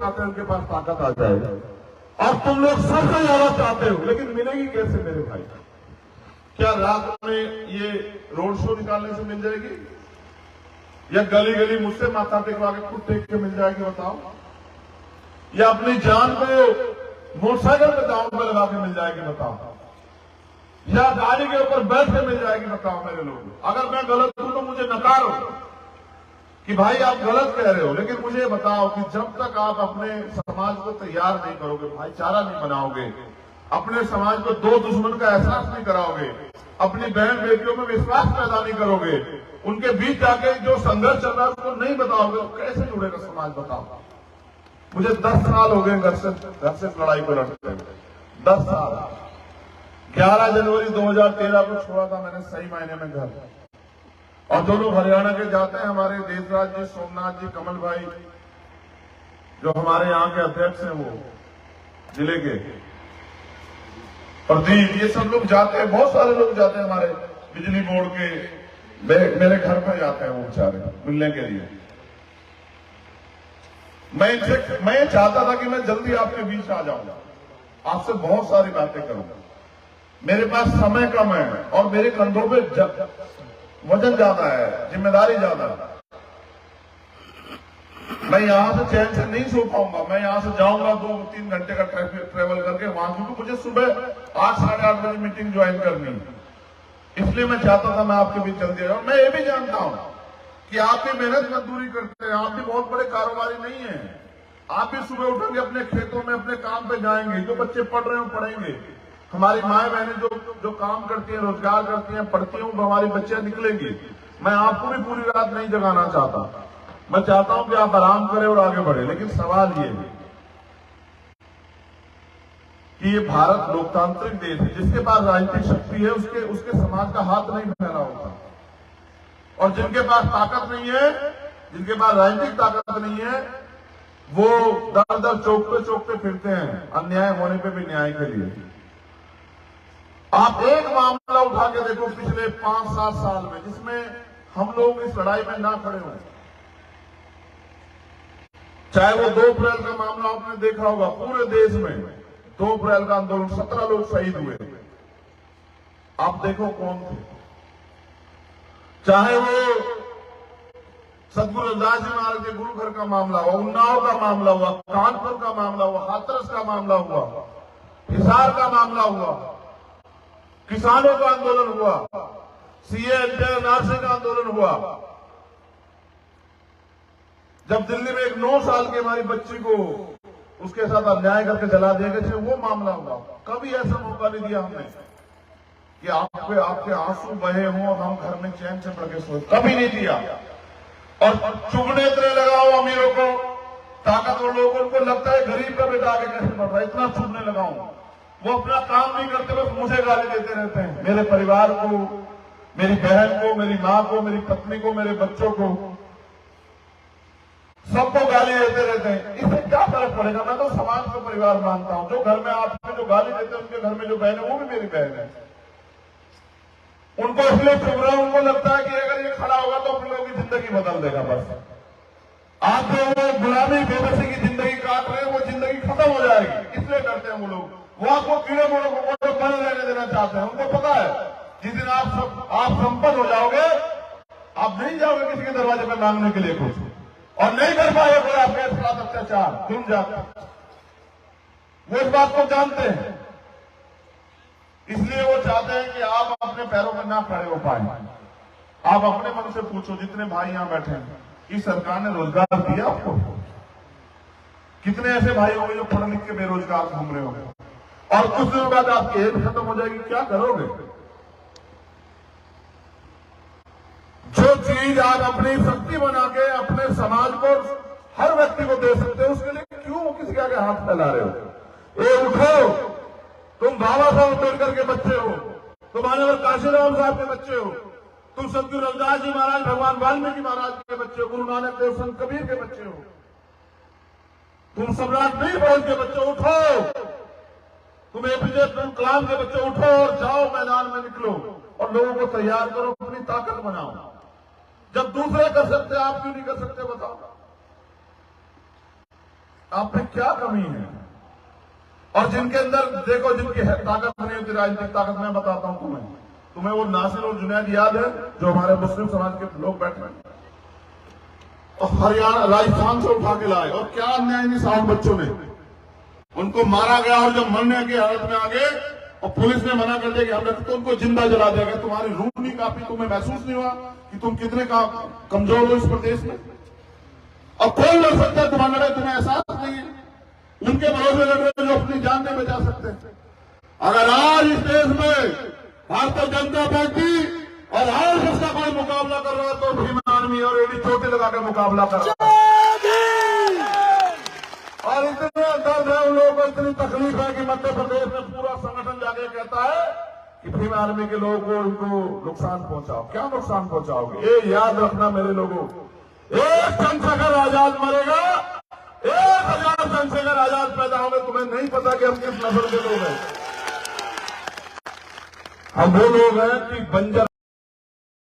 चाहते हैं उनके पास ताकत आ जाए, और तुम लोग सबसे ज्यादा चाहते हो, लेकिन मिलेगी कैसे मेरे भाई? क्या रात में ये रोड शो निकालने से मिल जाएगी, या गली गली मुझसे माथा टेकवा के खुद टेक के मिल जाएगी? बताओ। या अपनी जान को मोटरसाइकिल पे दांव पे लगा के मिल जाएगी? बताओ। या गाड़ी के ऊपर बैठ के मिल जाएगी? बताओ मेरे लोग। अगर मैं गलत हूं तो मुझे नकारो कि भाई आप गलत कह रहे हो, लेकिन मुझे बताओ कि जब तक आप अपने समाज को तैयार नहीं करोगे, भाईचारा नहीं बनाओगे, अपने समाज को दो दुश्मन का एहसास नहीं कराओगे, अपनी बहन बेटियों में विश्वास पैदा नहीं करोगे, उनके बीच जाके जो संघर्ष चल रहा है उसको नहीं बताओगे, तो कैसे जुड़ेगा समाज? बताओ। मुझे 10 साल हो गए घर से लड़ाई को लड़ते हुए, 10 साल। 11 जनवरी 2013 को छोड़ा था मैंने सही मायने में घर। और जो लोग हरियाणा के जाते हैं, हमारे देशराज जी, सोमनाथ जी, कमल भाई, जो हमारे यहाँ के अध्यक्ष हैं, वो जिले के प्रदीप, ये सब लोग जाते हैं, बहुत सारे लोग जाते हैं हमारे बिजली बोर्ड के, मेरे घर पर जाते हैं वो बेचारे मिलने के लिए। मैं ये चाहता था कि मैं जल्दी आपके बीच आ जाऊंगा, आपसे बहुत सारी बातें करूंगा। मेरे पास समय कम है और मेरे कंधों पे वजन ज्यादा है, जिम्मेदारी ज्यादा है। मैं यहां से चैन से नहीं सो पाऊंगा। मैं यहां से जाऊंगा 2-3 घंटे का ट्रेवल करके वहां, क्योंकि मुझे सुबह 8 साढ़े 8 बजे मीटिंग ज्वाइन करनी, इसलिए मैं चाहता था मैं आपके बीच जल्दी आऊं। मैं ये भी जानता हूं कि आप भी मेहनत मजदूरी करते हैं, आप भी बहुत बड़े कारोबारी नहीं है। आप भी सुबह उठेंगे, अपने खेतों में अपने काम पे जाएंगे, जो बच्चे पढ़ रहे हो पढ़ेंगे, हमारी माए बहनें जो काम करती हैं, रोजगार करती हैं, पढ़ती हूं, हमारी बच्चियां निकलेंगी। मैं आपको भी पूरी रात नहीं जगाना चाहता। मैं चाहता हूं कि आप आराम करें और आगे बढ़े। लेकिन सवाल ये है कि ये भारत लोकतांत्रिक देश है, जिसके पास राजनीतिक शक्ति है उसके समाज का हाथ नहीं फैला होता, और जिनके पास ताकत नहीं है, जिनके पास राजनीतिक ताकत नहीं है, वो दर दर चौकते फिरते हैं अन्याय होने पे भी न्याय के लिए। आप एक मामला उठा के देखो पिछले 5-7 साल में जिसमें हम लोग इस लड़ाई में ना खड़े हों। चाहे वो 2 अप्रैल का मामला आपने देखा होगा, पूरे देश में 2 अप्रैल का आंदोलन, 17 लोग शहीद हुए। आप देखो कौन थे। चाहे वो सदगुरु रविदास जी महाराज के गुरु घर का मामला हुआ, उन्नाव का मामला हुआ, कानपुर का मामला हुआ, हाथरस का मामला हुआ, हिसार का मामला हुआ, किसानों का आंदोलन हुआ, सीए एनआरसी का आंदोलन हुआ, जब दिल्ली में एक 9 साल की हमारी बच्ची को उसके साथ अन्याय करके जला दिया गया, वो मामला हुआ। कभी ऐसा मौका नहीं दिया हमने कि आपके आंसू बहे हों और हम घर में चैन से पड़ के सोए, कभी नहीं दिया। और चुभने इतने लगाओ अमीरों को, ताकतवर लोगों को, उनको लगता है गरीब का बेटा आगे कैसे बढ़ रहा है, इतना चुभने लगाऊं। वो अपना काम नहीं करते, बस मुझे गाली देते रहते हैं, मेरे परिवार को, मेरी बहन को, मेरी मां को, मेरी पत्नी को, मेरे बच्चों को, सबको गाली देते रहते हैं। इससे क्या फर्क पड़ेगा? मैं तो समाज को परिवार मानता हूं। जो घर में आपको जो गाली देते हैं, उनके घर में जो बहन है वो भी मेरी बहन है। उनको इसलिए चुभ रहा, उनको लगता है कि अगर ये खड़ा होगा तो अपने लोगों की जिंदगी बदल देगा। बस आप जो वो गुलामी बेबसी की जिंदगी काट रहे हैं, वो जिंदगी खत्म हो जाएगी, इसलिए करते हैं वो लोग। वो आपको कीड़े मोड़ों को बने रहने देना चाहते हैं। उनको पता है जिस दिन आप संपन्न हो जाओगे, आप नहीं जाओगे किसी के दरवाजे पर मांगने के लिए कुछ, और नहीं कर पाए कोई आपके साथ अत्याचार, तुम जाते। वो इस बात को जानते हैं, इसलिए वो चाहते हैं कि आप अपने पैरों पर ना खड़े हो पाए। आप अपने मन से पूछो, जितने भाई यहां बैठे हैं, इस सरकार ने रोजगार दिया आपको? कितने ऐसे भाई होंगे जो पढ़ लिख के बेरोजगार घूम रहे होंगे, और कुछ दिनों बाद आपकी एज खत्म हो जाएगी, क्या करोगे? जो चीज आप अपनी शक्ति बना के अपने समाज को, हर व्यक्ति को दे सकते हो, उसके लिए क्यों किसी के आगे हाथ फैला रहे हो? ये उठो, तुम बाबा साहब अम्बेडकर के बच्चे हो, तुम मानवर काशीराम साहब के बच्चे हो, तुम सदगुरु रविदास जी महाराज, भगवान वाल्मीकि महाराज के बच्चे हो, गुरु नानक देव, संत कबीर के बच्चे हो, तुम सम्राट वीरभद्र के बच्चे, उठो। तुम एपीजे अब्दुल कलाम के बच्चे, उठो और जाओ मैदान में निकलो और लोगों को तैयार करो, अपनी ताकत बनाओ। जब दूसरे कर सकते आप क्यों नहीं कर सकते? बताओ। आप में क्या कमी है? और जिनके अंदर देखो, जिनकी ताकत नहीं होती राजनीतिक ताकत, मैं बताता हूं तुम्हें वो नासिर और जुनैद याद है जो हमारे मुस्लिम समाज के लोग बैठे हैं और हरियाणा राजस्थान से उठा के लाए, और क्या अन्याय नहीं साउंड बच्चों ने, उनको मारा गया। और जब मरने की हालत में आ गए और पुलिस ने मना कर दिया कि हमने, तो उनको जिंदा जला दिया गया। तुम्हारी रूह नहीं काफी? तुम्हें महसूस नहीं हुआ कि तुम कितने का कमजोर हो इस प्रदेश में? और कौन लड़ सकता है तुम्हारा लड़ाई? तुम्हें एहसास नहीं है? उनके भरोसे लड़ रहे जो अपनी जान नहीं बचा सकते। अगर आज इस देश में भारतीय जनता पार्टी और आरएसएस का कोई मुकाबला कर रहा है तो भीम आर्मी और एडी चोटी लगा के मुकाबला कर रहा है। और इतने दर्द है उन लोगों को, इतनी तकलीफ है कि मध्य प्रदेश में पूरा संगठन जाके कहता है कि भीम आर्मी के लोगों को उनको नुकसान पहुंचाओ। क्या नुकसान पहुंचाओगे? ये याद रखना मेरे लोगों, एक चंद्रशेखर आजाद मरेगा, 1000 चंद्रशेखर आजाद पैदा होंगे। तुम्हें नहीं पता कि हम किस नस्ल के लोग हैं। हम वो लोग हैं कि बंजर